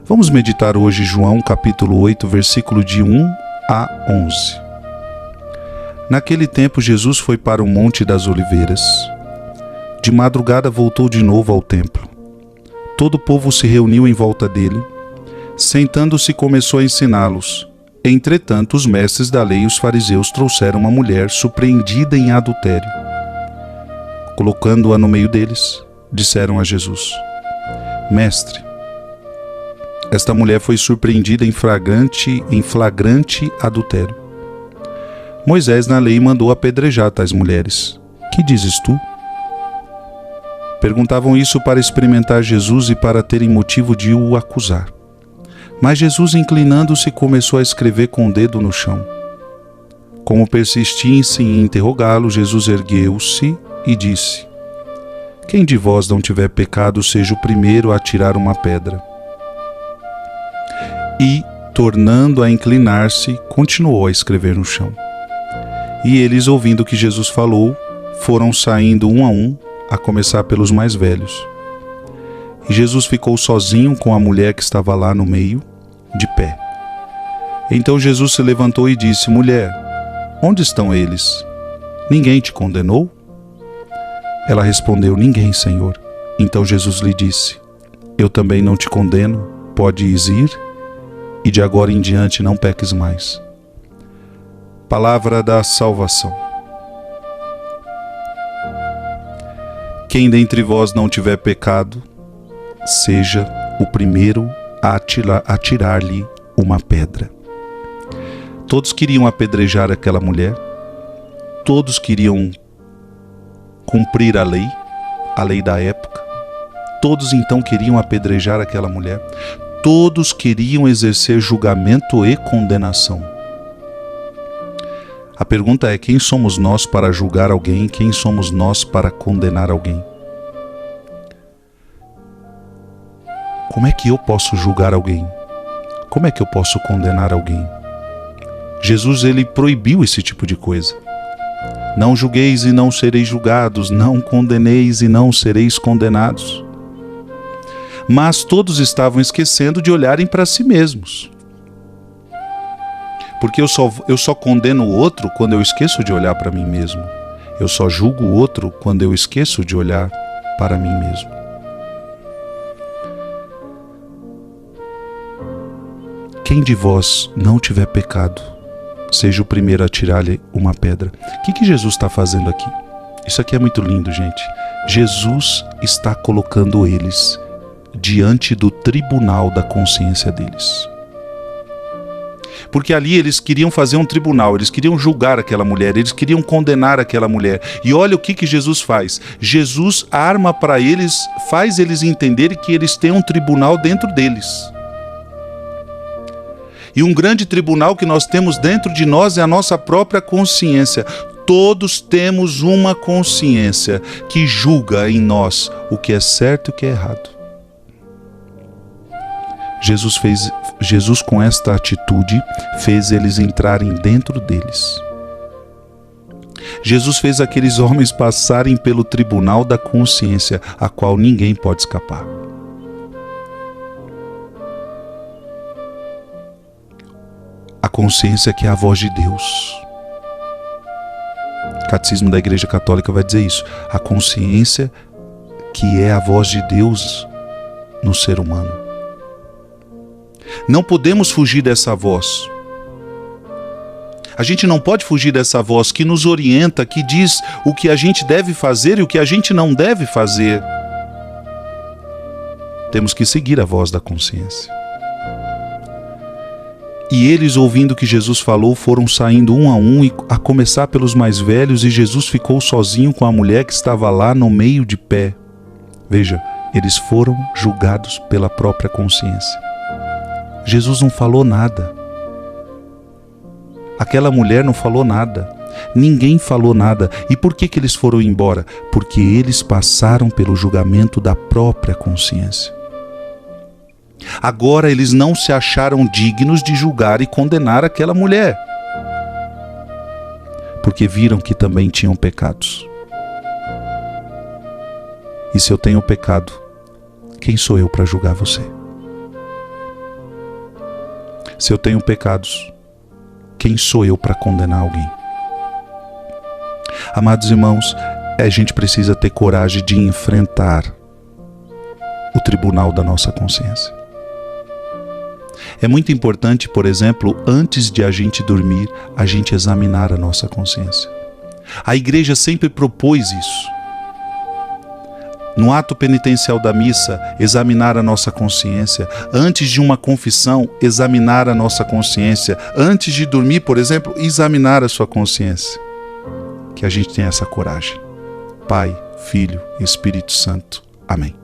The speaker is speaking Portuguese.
Vamos meditar hoje João capítulo 8, versículo de 1 a 11. Naquele tempo Jesus foi para o Monte das Oliveiras. De madrugada voltou de novo ao templo. Todo o povo se reuniu em volta dele. Sentando-se, começou a ensiná-los. Entretanto, os mestres da lei e os fariseus trouxeram uma mulher surpreendida em adultério. Colocando-a no meio deles, disseram a Jesus: Mestre, esta mulher foi surpreendida em flagrante adultério. Moisés na lei mandou apedrejar tais mulheres. Que dizes tu? Perguntavam isso para experimentar Jesus e para terem motivo de o acusar. Mas Jesus, inclinando-se, começou a escrever com o dedo no chão. Como persistissem em interrogá-lo, Jesus ergueu-se e disse: Quem de vós não tiver pecado, seja o primeiro a atirar uma pedra. E, tornando a inclinar-se, continuou a escrever no chão. E eles, ouvindo o que Jesus falou, foram saindo um, a começar pelos mais velhos. E Jesus ficou sozinho com a mulher que estava lá no meio, de pé. Então Jesus se levantou e disse: Mulher, onde estão eles? Ninguém te condenou? Ela respondeu: Ninguém, Senhor. Então Jesus lhe disse: Eu também não te condeno, podes ir, e de agora em diante não peques mais. Palavra da salvação. Quem dentre vós não tiver pecado, seja o primeiro a atirar-lhe uma pedra. Todos queriam apedrejar aquela mulher, todos queriam cumprir a lei da época, todos então queriam apedrejar aquela mulher, todos queriam exercer julgamento e condenação. A pergunta é: quem somos nós para julgar alguém? Quem somos nós para condenar alguém? Como é que eu posso julgar alguém? Como é que eu posso condenar alguém? Jesus, ele proibiu esse tipo de coisa. Não julgueis e não sereis julgados, não condeneis e não sereis condenados. Mas todos estavam esquecendo de olharem para si mesmos. Porque eu só condeno o outro quando eu esqueço de olhar para mim mesmo. Eu só julgo o outro quando eu esqueço de olhar para mim mesmo. Quem de vós não tiver pecado, seja o primeiro a tirar-lhe uma pedra. O que Jesus está fazendo aqui? Isso aqui é muito lindo, gente. Jesus está colocando eles diante do tribunal da consciência deles. Porque ali eles queriam fazer um tribunal, eles queriam julgar aquela mulher, eles queriam condenar aquela mulher. E olha o que Jesus faz. Jesus arma para eles, faz eles entenderem que eles têm um tribunal dentro deles. E um grande tribunal que nós temos dentro de nós é a nossa própria consciência. Todos temos uma consciência que julga em nós o que é certo e o que é errado. Jesus com esta atitude fez eles entrarem dentro deles. Jesus fez aqueles homens passarem pelo tribunal da consciência, a qual ninguém pode escapar. A consciência que é a voz de Deus. O Catecismo da Igreja Católica vai dizer isso. A consciência que é a voz de Deus no ser humano. Não podemos fugir dessa voz. A gente não pode fugir dessa voz que nos orienta, que diz o que a gente deve fazer e o que a gente não deve fazer. Temos que seguir a voz da consciência. E eles, ouvindo o que Jesus falou, foram saindo um, a começar pelos mais velhos, e Jesus ficou sozinho com a mulher que estava lá no meio de pé. Veja, eles foram julgados pela própria consciência. Jesus não falou nada. Aquela mulher não falou nada. Ninguém falou nada. E por que eles foram embora? Porque eles passaram pelo julgamento da própria consciência. Agora eles não se acharam dignos de julgar e condenar aquela mulher, porque viram que também tinham pecados. E se eu tenho pecado, quem sou eu para julgar você? Se eu tenho pecados, quem sou eu para condenar alguém? Amados irmãos, a gente precisa ter coragem de enfrentar o tribunal da nossa consciência. É muito importante, por exemplo, antes de a gente dormir, a gente examinar a nossa consciência. A igreja sempre propôs isso. No ato penitencial da missa, examinar a nossa consciência. Antes de uma confissão, examinar a nossa consciência. Antes de dormir, por exemplo, examinar a sua consciência. Que a gente tenha essa coragem. Pai, Filho e Espírito Santo. Amém.